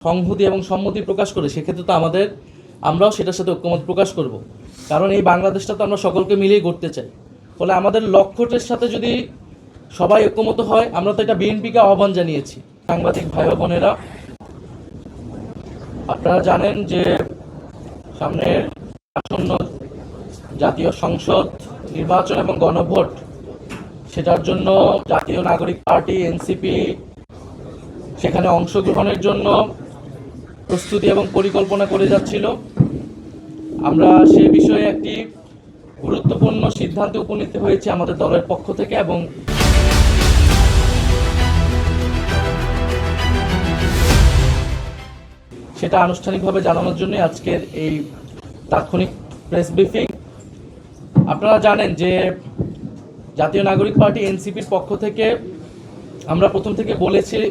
সংহতি এবং সম্মতি প্রকাশ করে, সেক্ষেত্রে তো আমরাও সেটার সাথে ঐক্যমত প্রকাশ করব। কারণ এই বাংলাদেশটা তো আমরা সকলকে মিলিয়ে গড়তে চাই। ফলে আমাদের লক্ষ্যটার সাথে যদি সবাই ঐক্যমত হয়, আমরা তো এটা বিএনপিকে আহ্বান জানিয়েছি। সাংবাদিক ভাই বোনেরা, আপনারা জানেন যে সামনের আসন্ন জাতীয় সংসদ নির্বাচন এবং গণভোট, সেটার জন্য জাতীয় নাগরিক পার্টি এনসিপি সেখানে অংশগ্রহণের জন্য প্রস্তুতি এবং পরিকল্পনা করে যাচ্ছিল। আমরা সে বিষয়ে একটি গুরুত্বপূর্ণ সিদ্ধান্তে উপনীত হয়েছে আমাদের দলের পক্ষ থেকে, এবং সেটা আনুষ্ঠানিকভাবে জানানোর জন্য আজকের এই তাৎক্ষণিক প্রেস ব্রিফিং। আপনারা জানেন যে জাতীয় নাগরিক পার্টি এনসিপির পক্ষ থেকে আমরা প্রথম থেকে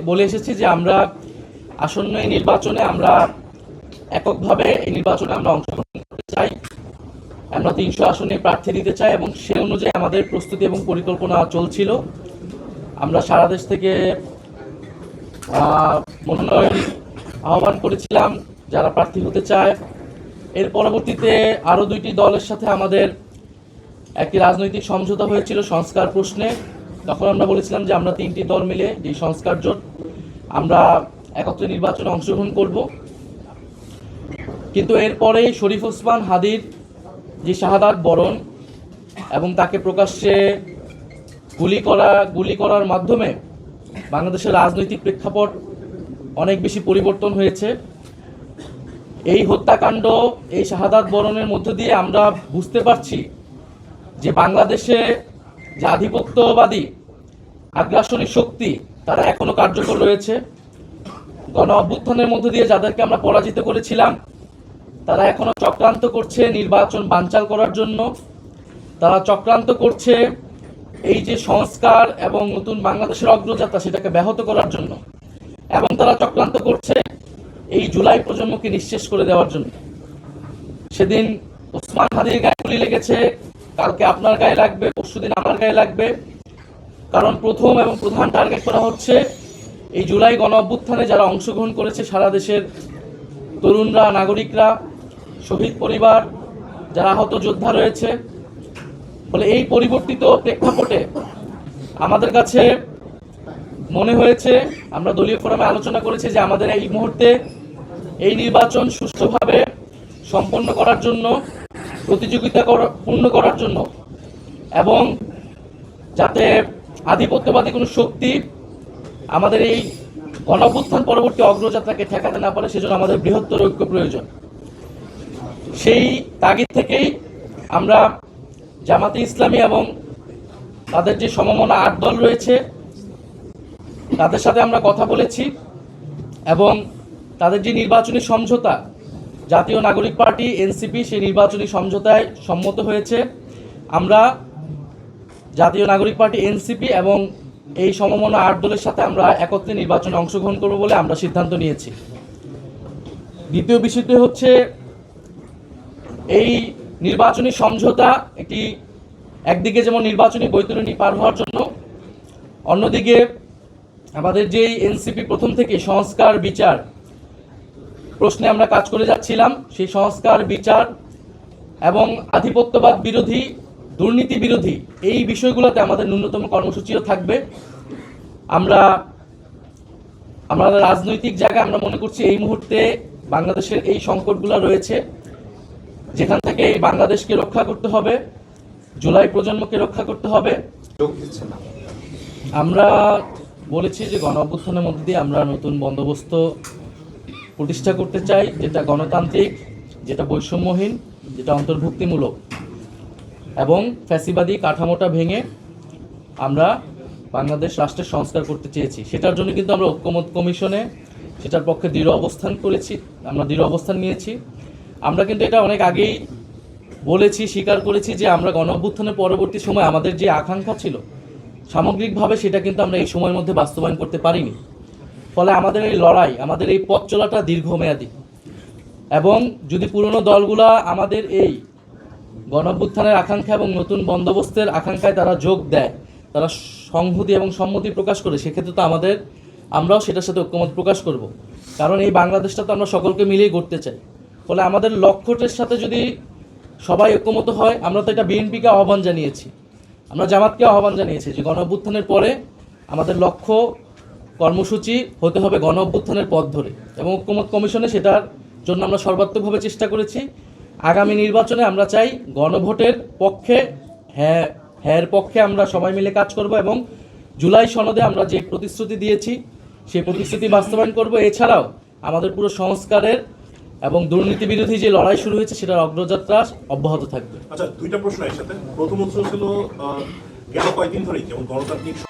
বলে এসেছি যে আমরা আসন্ন এই নির্বাচনে আমরা এককভাবে এই নির্বাচনে আমরা অংশগ্রহণ করতে চাই। আমরা 300 আসনে প্রার্থী দিতে চাই এবং সে অনুযায়ী আমাদের প্রস্তুতি এবং পরিকল্পনা চলছিল। আমরা সারা দেশ থেকে মনোনয়ন আহ্বান করেছিলাম যারা প্রার্থী হতে চায়। এর পরবর্তীতে আরও 2টি দলের সাথে আমাদের একটি রাজনৈতিক সমঝোতা হয়েছিল সংস্কার প্রশ্নে। তখন আমরা বলেছিলাম যে আমরা 3টি দল মিলে যে সংস্কার জোট, আমরা একত্রে নির্বাচনে অংশগ্রহণ করব। কিন্তু এরপরেই শরীফ ওসমান হাদির যে শাহাদাত বরণ এবং তাকে প্রকাশ্যে গুলি করার মাধ্যমে বাংলাদেশের রাজনৈতিক প্রেক্ষাপট অনেক বেশি পরিবর্তন হয়েছে। এই হত্যাকাণ্ড, এই শাহাদাত বরণের মধ্য দিয়ে আমরা বুঝতে পারছি যে বাংলাদেশে যে আধিপত্যবাদী আগ্রাসনী শক্তি তারা এখনো কার্যকর রয়েছে। গণ অভ্যুত্থানের মধ্য দিয়ে যাদেরকে আমরা পরাজিত করেছিলাম, তারা এখনো চক্রান্ত করছে নির্বাচন বানচাল করার জন্য। তারা চক্রান্ত করছে এই যে সংস্কার এবং নতুন বাংলাদেশের অগ্রযাত্রা সেটাকে ব্যাহত করার জন্য, এবং তারা চক্রান্ত করছে এই জুলাই প্রজন্মকে নিঃশেষ করে দেওয়ার জন্য। সেদিন ওসমান হাদির গায়ে গুলি লেগেছে, কালকে আপনার গায়ে লাগবে, পরশুদিন আমার গায়ে লাগবে। কারণ প্রথম এবং প্রধান টার্গেট করা হচ্ছে এই জুলাই গণ অভ্যুত্থানে যারা অংশগ্রহণ করেছে সারা দেশের তরুণরা, নাগরিকরা, শহীদ পরিবার, যারা আহত যোদ্ধা রয়েছে। ফলে এই পরিবর্তিত প্রেক্ষাপটে আমাদের কাছে মনে হয়েছে, আমরা দলীয় ফোরামে আলোচনা করেছি যে আমাদের এই মুহূর্তে এই নির্বাচন সুষ্ঠুভাবে সম্পন্ন করার জন্য, প্রতিযোগিতা পূর্ণ করার জন্য, এবং যাতে আধিপত্যবাদী কোনো শক্তি আমাদের এই গণঅভ্যুত্থান পরবর্তী অগ্রযাত্রাকে ঠেকাতে না পারে, সেজন্য আমাদের বৃহত্তর ঐক্য প্রয়োজন। সেই তাগিদ থেকেই আমরা জামাতে ইসলামী এবং তাদের যে সমমনা 8 দল রয়েছে তাদের সাথে আমরা কথা বলেছি, এবং তাদের যে নির্বাচনী সমঝোতা জাতীয় নাগরিক পার্টি এনসিপি, সেই নির্বাচনী সমঝোতায় সম্মত হয়েছে। আমরা জাতীয় নাগরিক পার্টি এনসিপি এবং এই সমমনা 8 দলের সাথে আমরা একত্রে নির্বাচনে অংশগ্রহণ করব বলে আমরা সিদ্ধান্ত নিয়েছি। দ্বিতীয় বিষয়টি হচ্ছে এই নির্বাচনী সমঝোতা একদিকে যেমন নির্বাচনী বৈতরণী পার হওয়ার জন্য, অন্যদিকে আমাদের যেই এনসিপি প্রথম থেকে সংস্কার বিচার প্রশ্নে আমরা কাজ করে যাচ্ছিলাম, সেই সংস্কার বিচার এবং আধিপত্যবাদ বিরোধী, দুর্নীতি বিরোধী এই বিষয়গুলোতে আমাদের ন্যূনতম কর্মসূচিও থাকবে। আমাদের রাজনৈতিক জায়গায় আমরা মনে করছি এই মুহূর্তে বাংলাদেশের এই সংকটগুলো রয়েছে, যেখান থেকে এই বাংলাদেশকে রক্ষা করতে হবে, জুলাই প্রজন্মকে রক্ষা করতে হবে। আমরা বলেছি যে গণ অভ্যুত্থানের মধ্যে দিয়ে আমরা নতুন বন্দোবস্ত প্রতিষ্ঠা করতে চাই, যেটা গণতান্ত্রিক, যেটা বৈষম্যহীন, যেটা অন্তর্ভুক্তিমূলক, এবং ফ্যাসিবাদী কাঠামোটা ভেঙে আমরা বাংলাদেশ রাষ্ট্রের সংস্কার করতে চেয়েছি। সেটার জন্য কিন্তু আমরা ঐক্যমত কমিশনে সেটার পক্ষে দৃঢ় অবস্থান করেছি, আমরা দৃঢ় অবস্থান নিয়েছি। আমরা কিন্তু এটা অনেক আগেই বলেছি, স্বীকার করেছি যে আমরা গণ অভ্যুত্থানের পরবর্তী সময় আমাদের যে আকাঙ্ক্ষা ছিল সামগ্রিকভাবে, সেটা কিন্তু আমরা এই সময়ের মধ্যে বাস্তবায়ন করতে পারিনি। ফলে আমাদের এই লড়াই, আমাদের এই পথ চলাটা দীর্ঘমেয়াদী, এবং যদি পুরনো দলগুলা আমাদের এই গণ অভ্যুত্থানের আকাঙ্ক্ষা এবং নতুন বন্দোবস্তের আকাঙ্ক্ষায় তারা যোগ দেয়, তারা সংহতি এবং সম্মতি প্রকাশ করে, সেক্ষেত্রে তো আমরাও সেটার সাথে ঐক্যমত প্রকাশ করব। কারণ এই বাংলাদেশটা তো আমরা সকলকে মিলেই গড়তে চাই। ফলে আমাদের লক্ষ্যটার সাথে যদি সবাই ঐক্যমত হয়, আমরা তো এটা বিএনপিকে আহ্বান জানিয়েছি, আমরা জামাতকে আহ্বান জানিয়েছি যে গণ অভ্যুত্থানের পরে আমাদের লক্ষ্য কর্মসূচি হতে হবে গণ অভ্যুত্থানের পথ ধরে, এবং ঐক্যমত কমিশনে সেটার জন্য আমরা সর্বাত্মকভাবে চেষ্টা করেছি। আগামী নির্বাচনে আমরা চাই গণভোটের পক্ষে, হ্যাঁ পক্ষে আমরা সবাই মিলে কাজ করব, এবং জুলাই সনদে আমরা যে প্রতিশ্রুতি দিয়েছি সেই প্রতিশ্রুতি বাস্তবায়ন করব। এছাড়াও আমাদের পুরো সংস্কারের এবং দুর্নীতি বিরোধী যে লড়াই শুরু হয়েছে সেটার অগ্রযাত্রা অব্যাহত থাকবে। আচ্ছা, দুইটা প্রশ্ন একসাথে। প্রথম হচ্ছে গেল কয়েকদিন ধরেই যেমন গণতান্ত্রিক